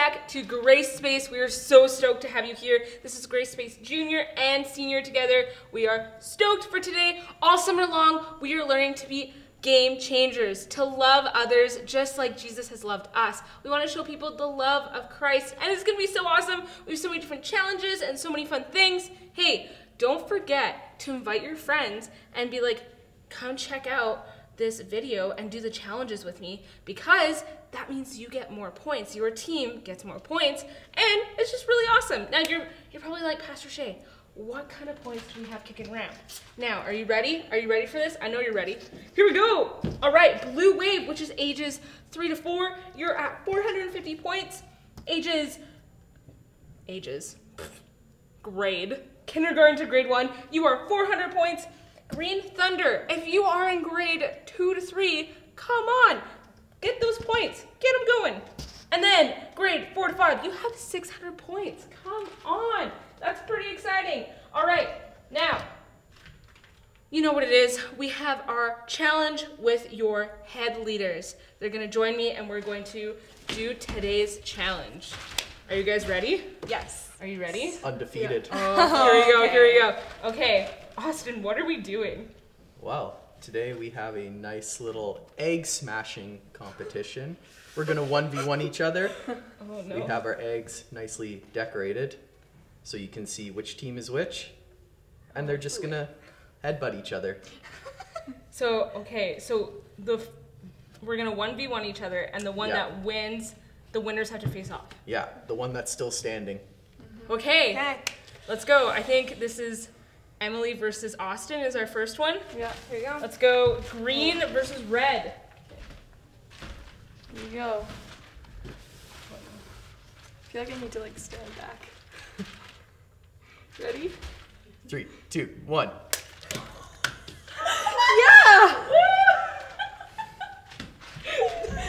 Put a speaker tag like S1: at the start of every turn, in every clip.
S1: back to Grace Space. We are so stoked to have you here. This is Grace Space Junior and Senior together. We are stoked for today. All summer long, we are learning to be game changers, to love others just like Jesus has loved us. We want to show people the love of Christ, and it's going to be so awesome. We have so many different challenges and so many fun things. Hey, don't forget to invite your friends and be like, come check out this video and do the challenges with me, because that means you get more points. Your team gets more points, and it's just really awesome. Now you're probably like, Pastor Shay, what kind of points do we have kicking around? Now, are you ready? Are you ready for this? I know you're ready. Here we go. All right, Blue Wave, which is ages 3 to 4, you're at 450 points. Grade, kindergarten to grade 1, you are 400 points. Green Thunder, if you are in grade 2 to 3, come on, get those points, get them going. And then grade 4 to 5, you have 600 points. Come on, that's pretty exciting. All right, now, you know what it is. We have our challenge with your head leaders. They're gonna join me and we're going to do today's challenge. Are you guys ready?
S2: Yes.
S1: Are you ready?
S3: Undefeated.
S1: Oh, here we go. Okay, Austin, what are we doing?
S3: Well, today we have a nice little egg smashing competition. We're gonna 1v1 each other.
S1: Oh no.
S3: We have our eggs nicely decorated so you can see which team is which. And they're just gonna headbutt each other.
S1: So, okay, so we're gonna 1v1 each other, and the one that wins, the winners have to face off.
S3: Yeah, the one that's still standing.
S1: Okay, let's go. I think this is Emily versus Austin is our first one.
S2: Yeah, here you go.
S1: Let's go green versus red.
S2: Here you go. I feel like I need to like stand back. Ready?
S3: 3, 2, 1.
S2: Yeah!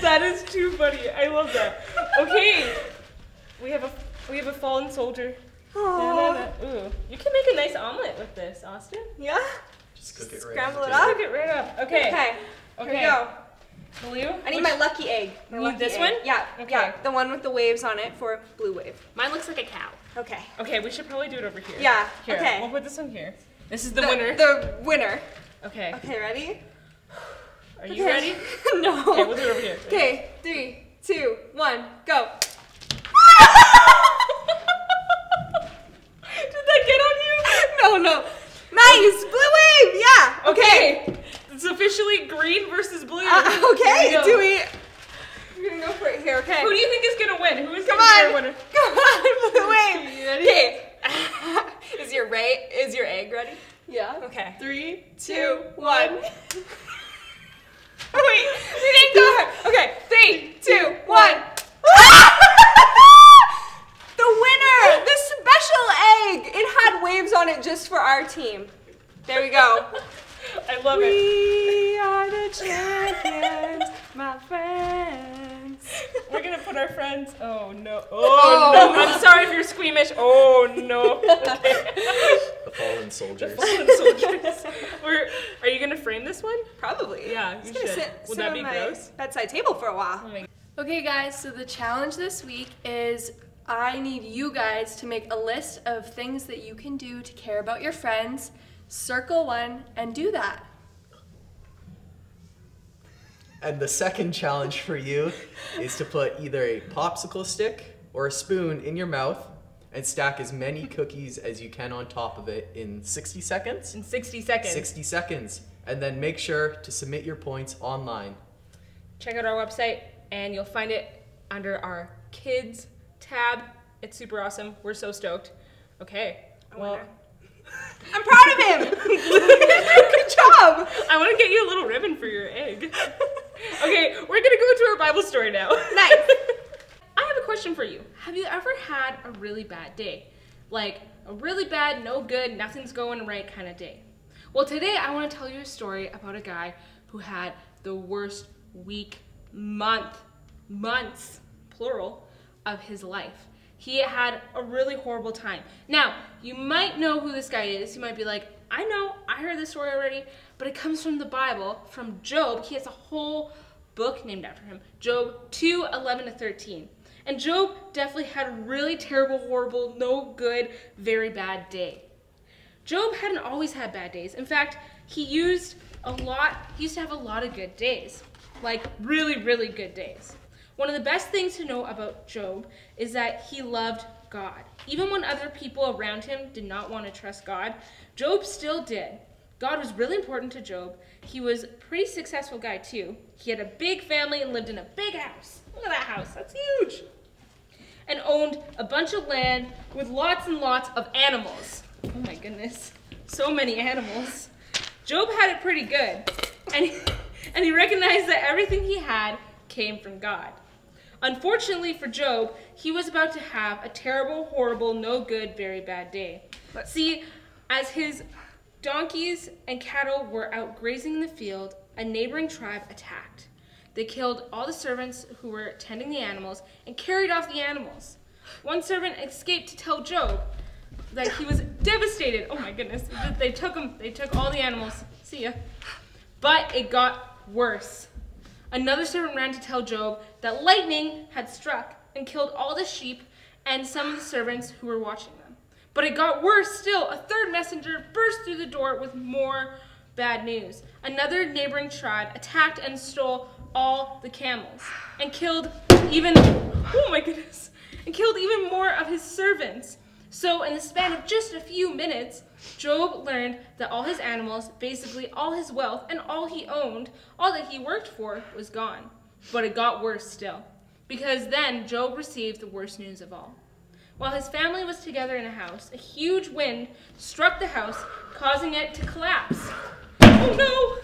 S1: That is too funny. I love that. Okay, we have a fallen soldier. Ooh, you can make a nice omelet with this, Austin.
S2: Yeah?
S3: Just cook it right
S2: Scramble
S3: on
S2: it
S3: the
S2: up.
S1: Cook it right up. Okay.
S2: Okay. Here we go.
S1: Blue.
S2: I need my lucky egg. My
S1: You need
S2: lucky
S1: this
S2: egg.
S1: one?
S2: Yeah.
S1: Okay.
S2: Yeah. The one with the waves on it for Blue Wave.
S1: Mine looks like a cow.
S2: Okay.
S1: Okay, we should probably do it over here.
S2: Yeah.
S1: Here,
S2: Okay.
S1: we'll put this one here. This is the winner.
S2: The winner.
S1: Okay.
S2: Okay, ready?
S1: Are you ready?
S2: No.
S1: Okay, we'll do it over here.
S2: Okay, 3, 2, 1, go.
S1: Did that get on you?
S2: No. Nice. Blue Wave. Yeah.
S1: Okay. It's officially green versus blue.
S2: Okay.
S1: Here we go.
S2: We're gonna go for it here. Okay.
S1: Who do you think is gonna win? Who is
S2: Come
S1: gonna be our
S2: on.
S1: winner?
S2: Come on, Blue Wave.
S1: Okay, you ready?
S2: Okay. Is your egg ready? Yeah. Okay. 3, 2, 1.
S1: Oh, wait.
S2: We didn't go. Okay. 3, 2, 1. The winner, the special egg. It had waves on it just for our team. There we go.
S1: I love it.
S2: We are the champions, my friends.
S1: We're gonna put our friends. Oh no. Oh no. I'm sorry if you're squeamish. Oh no. Okay.
S3: The fallen soldiers.
S1: Fallen soldiers. Are you gonna frame this one?
S2: Probably.
S1: Yeah,
S2: It's
S1: you
S2: gonna
S1: should.
S2: sit
S1: Would that be
S2: on my
S1: gross?
S2: bedside table for a while.
S1: Oh my.
S4: Okay guys, so the challenge this week is I need you guys to make a list of things that you can do to care about your friends, circle one, and do that.
S3: And the second challenge for you is to put either a popsicle stick or a spoon in your mouth and stack as many cookies as you can on top of it in 60 seconds.
S1: In 60 seconds.
S3: 60 seconds. And then make sure to submit your points online.
S1: Check out our website and you'll find it under our kids tab. It's super awesome. We're so stoked. Okay. Well,
S2: I'm proud of him. Good job.
S1: I want to get you a little ribbon for your egg. Okay, we're gonna go into our Bible story now.
S2: Nice.
S1: I have a question for you. Have you ever had a really bad day? Like a really bad, no good, nothing's going right kind of day? Well, today I want to tell you a story about a guy who had the worst week, months, plural, of his life. He had a really horrible time. Now, you might know who this guy is. You might be like, I know, I heard this story already, but it comes from the Bible, from Job. He has a whole book named after him, Job 2:11 to 13. And Job definitely had a really terrible, horrible, no good, very bad day. Job hadn't always had bad days. In fact, he used to have a lot of good days, like really, really good days. One of the best things to know about Job is that he loved God. Even when other people around him did not want to trust God, Job still did. God was really important to Job. He was a pretty successful guy too. He had a big family and lived in a big house. Look at that house, that's huge. And owned a bunch of land with lots and lots of animals. Oh my goodness, so many animals. Job had it pretty good. And he recognized that everything he had came from God. Unfortunately for Job, he was about to have a terrible, horrible, no good, very bad day. See, as his donkeys and cattle were out grazing in the field, a neighboring tribe attacked. They killed all the servants who were tending the animals and carried off the animals. One servant escaped to tell Job that he was devastated. Oh my goodness, they took all the animals. See ya. But it got worse. Another servant ran to tell Job that lightning had struck and killed all the sheep and some of the servants who were watching them. But it got worse still. A third messenger burst through the door with more bad news. Another neighboring tribe attacked and stole all the camels and killed even more of his servants. So in the span of just a few minutes, Job learned that all his animals, basically all his wealth, and all he owned, all that he worked for, was gone. But it got worse still, because then Job received the worst news of all. While his family was together in a house, a huge wind struck the house, causing it to collapse. Oh no!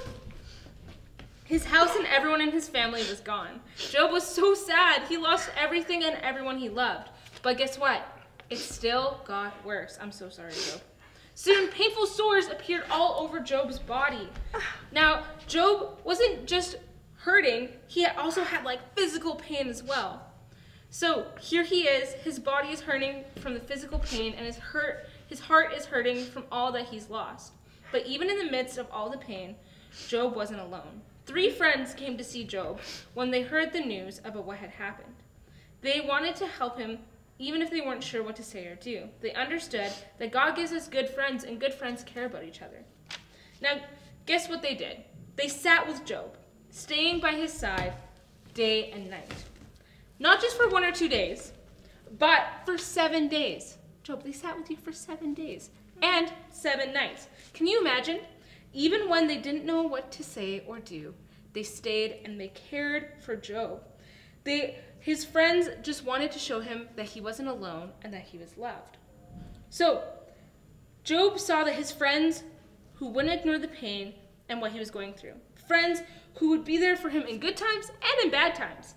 S1: His house and everyone in his family was gone. Job was so sad. He lost everything and everyone he loved. But guess what? It still got worse. I'm so sorry, Job. Soon, painful sores appeared all over Job's body. Now, Job wasn't just hurting, he also had like physical pain as well. So here he is, his body is hurting from the physical pain, and his heart is hurting from all that he's lost. But even in the midst of all the pain, Job wasn't alone. 3 friends came to see Job when they heard the news about what had happened. They wanted to help him even if they weren't sure what to say or do. They understood that God gives us good friends, and good friends care about each other. Now, guess what they did? They sat with Job, staying by his side day and night. Not just for 1 or 2 days, but for 7 days. Job, they sat with you for 7 days and 7 nights. Can you imagine? Even when they didn't know what to say or do, they stayed and they cared for Job. His friends just wanted to show him that he wasn't alone and that he was loved. So, Job saw that his friends who wouldn't ignore the pain and what he was going through. Friends who would be there for him in good times and in bad times.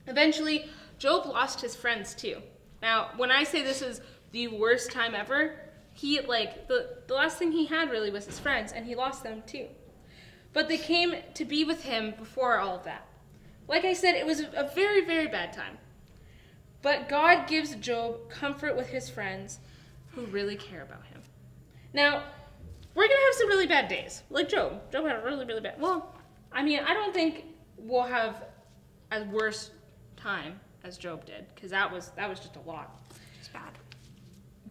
S1: Eventually, Job lost his friends too. Now, when I say this is the worst time ever, the last thing he had really was his friends, and he lost them too. But they came to be with him before all of that. Like I said, it was a very, very bad time. But God gives Job comfort with his friends who really care about him. Now, we're going to have some really bad days, like Job. Job had a really, really bad, I don't think we'll have as worse time as Job did, because that was just a lot.
S2: It's bad.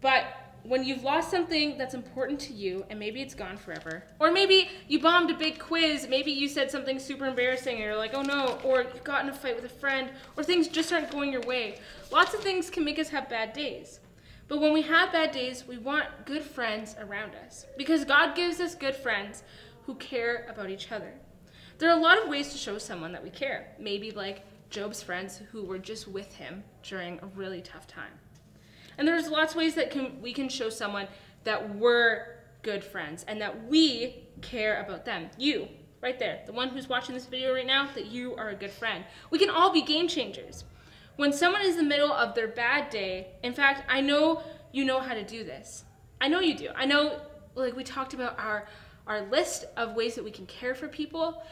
S1: But when you've lost something that's important to you, and maybe it's gone forever, or maybe you bombed a big quiz, maybe you said something super embarrassing, and you're like, oh no, or you got in a fight with a friend, or things just aren't going your way. Lots of things can make us have bad days. But when we have bad days, we want good friends around us, because God gives us good friends who care about each other. There are a lot of ways to show someone that we care, maybe like Job's friends who were just with him during a really tough time. And there's lots of ways that we can show someone that we're good friends and that we care about them. You, right there, the one who's watching this video right now, that you are a good friend. We can all be game changers. When someone is in the middle of their bad day, in fact, I know you know how to do this. I know you do. I know, like we talked about our list of ways that we can care for people.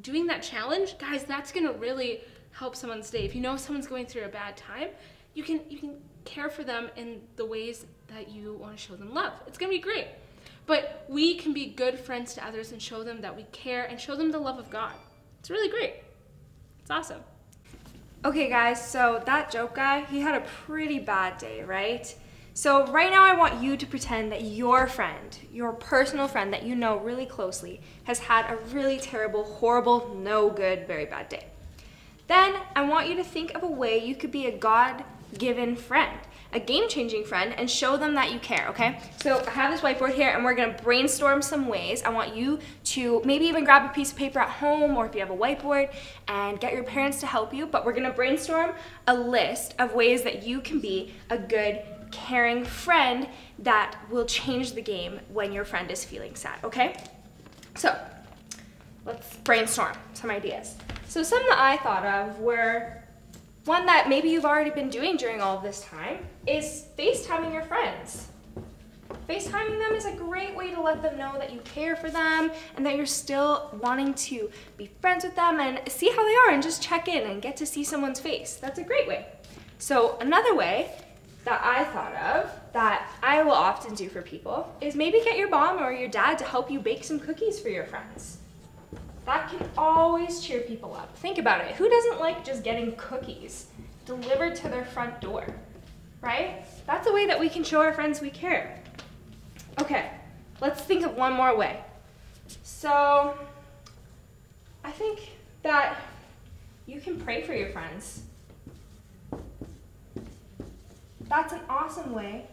S1: Doing that challenge, guys, that's gonna really help someone's day. If you know someone's going through a bad time, you can care for them in the ways that you want to show them love. It's going to be great. But we can be good friends to others and show them that we care and show them the love of God. It's really great. It's awesome.
S2: Okay guys, so that joke guy, he had a pretty bad day, right? So right now I want you to pretend that your friend, your personal friend that you know really closely, has had a really terrible, horrible, no good, very bad day. Then I want you to think of a way you could be a God-given friend, a game-changing friend, and show them that you care, okay? So I have this whiteboard here and we're gonna brainstorm some ways. I want you to maybe even grab a piece of paper at home or if you have a whiteboard and get your parents to help you, but we're gonna brainstorm a list of ways that you can be a good, caring friend that will change the game when your friend is feeling sad, okay? So let's brainstorm some ideas. So some that I thought of were, one that maybe you've already been doing during all of this time is FaceTiming your friends. FaceTiming them is a great way to let them know that you care for them and that you're still wanting to be friends with them and see how they are and just check in and get to see someone's face. That's a great way. So another way that I thought of that I will often do for people is maybe get your mom or your dad to help you bake some cookies for your friends. That can always cheer people up. Think about it. Who doesn't like just getting cookies delivered to their front door, right? That's a way that we can show our friends we care. Okay, let's think of one more way. So I think that you can pray for your friends. That's an awesome way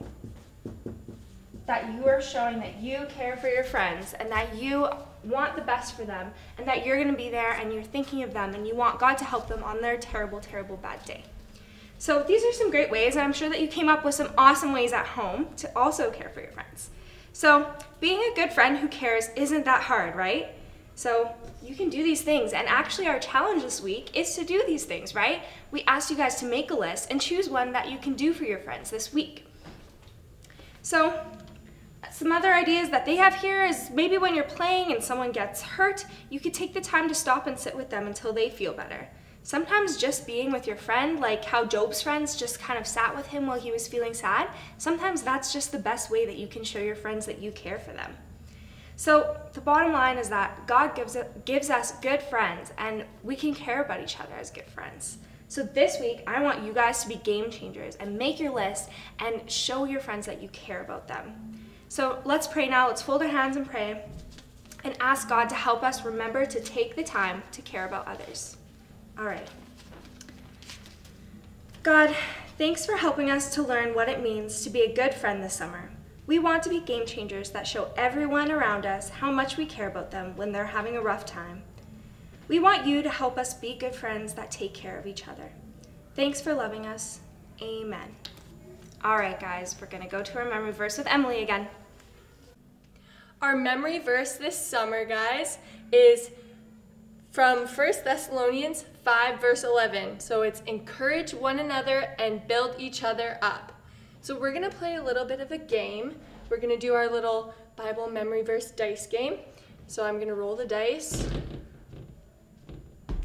S2: that you are showing that you care for your friends and that you want the best for them and that you're going to be there and you're thinking of them and you want God to help them on their terrible, terrible bad day. So these are some great ways, and I'm sure that you came up with some awesome ways at home to also care for your friends. So being a good friend who cares isn't that hard, right? So you can do these things, and actually our challenge this week is to do these things, right? We asked you guys to make a list and choose one that you can do for your friends this week. So some other ideas that they have here is maybe when you're playing and someone gets hurt, you could take the time to stop and sit with them until they feel better. Sometimes just being with your friend, like how Job's friends just kind of sat with him while he was feeling sad, sometimes that's just the best way that you can show your friends that you care for them. So the bottom line is that God gives us good friends, and we can care about each other as good friends. So this week, I want you guys to be game changers and make your list and show your friends that you care about them. So let's pray now. Let's fold our hands and pray and ask God to help us remember to take the time to care about others. All right. God, thanks for helping us to learn what it means to be a good friend this summer. We want to be game changers that show everyone around us how much we care about them when they're having a rough time. We want you to help us be good friends that take care of each other. Thanks for loving us. Amen. All right, guys, we're going to go to our memory verse with Emily again.
S4: Our memory verse this summer, guys, is from 1 Thessalonians 5, verse 11. So it's encourage one another and build each other up. So we're going to play a little bit of a game. We're going to do our little Bible memory verse dice game. So I'm going to roll the dice,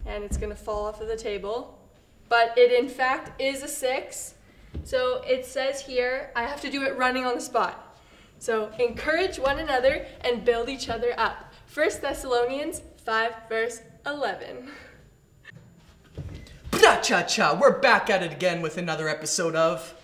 S4: and it's going to fall off of the table. But it, in fact, is a 6. So it says here, I have to do it running on the spot. So encourage one another and build each other up. 1 Thessalonians 5, verse 11.
S3: Cha-cha-cha, we're back at it again with another episode of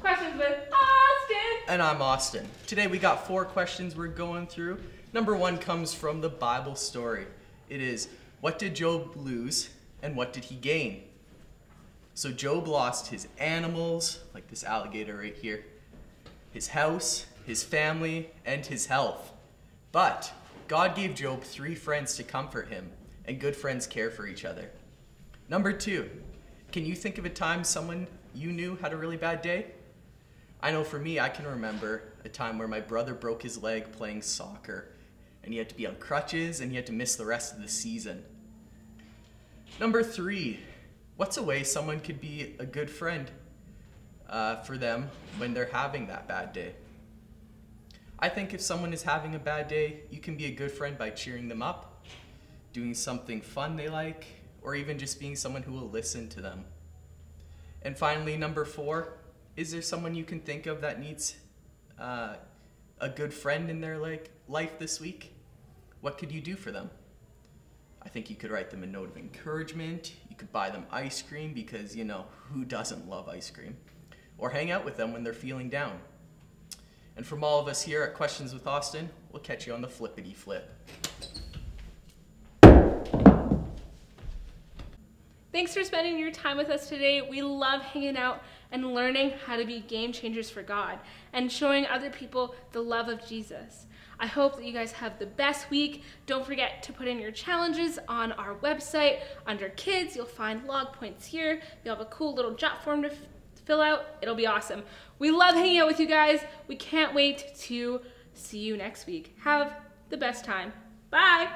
S1: Questions with Austin.
S3: And I'm Austin. Today we got 4 questions we're going through. Number 1 comes from the Bible story. It is, what did Job lose and what did he gain? So Job lost his animals, like this alligator right here, his house, his family, and his health. But God gave Job 3 friends to comfort him, and good friends care for each other. Number 2, can you think of a time someone you knew had a really bad day? I know for me, I can remember a time where my brother broke his leg playing soccer, and he had to be on crutches, and he had to miss the rest of the season. Number 3, what's a way someone could be a good friend for them when they're having that bad day? I think if someone is having a bad day, you can be a good friend by cheering them up, doing something fun they like, or even just being someone who will listen to them. And finally, number 4, is there someone you can think of that needs a good friend in their life this week? What could you do for them? I think you could write them a note of encouragement. You could buy them ice cream because, you know, who doesn't love ice cream? Or hang out with them when they're feeling down. And from all of us here at Questions with Austin, we'll catch you on the flippity flip.
S1: Thanks for spending your time with us today. We love hanging out and learning how to be game changers for God and showing other people the love of Jesus. I hope that you guys have the best week. Don't forget to put in your challenges on our website. Under kids, you'll find log points here. You'll have a cool little jot form to fill out. It'll be awesome. We love hanging out with you guys. We can't wait to see you next week. Have the best time. Bye.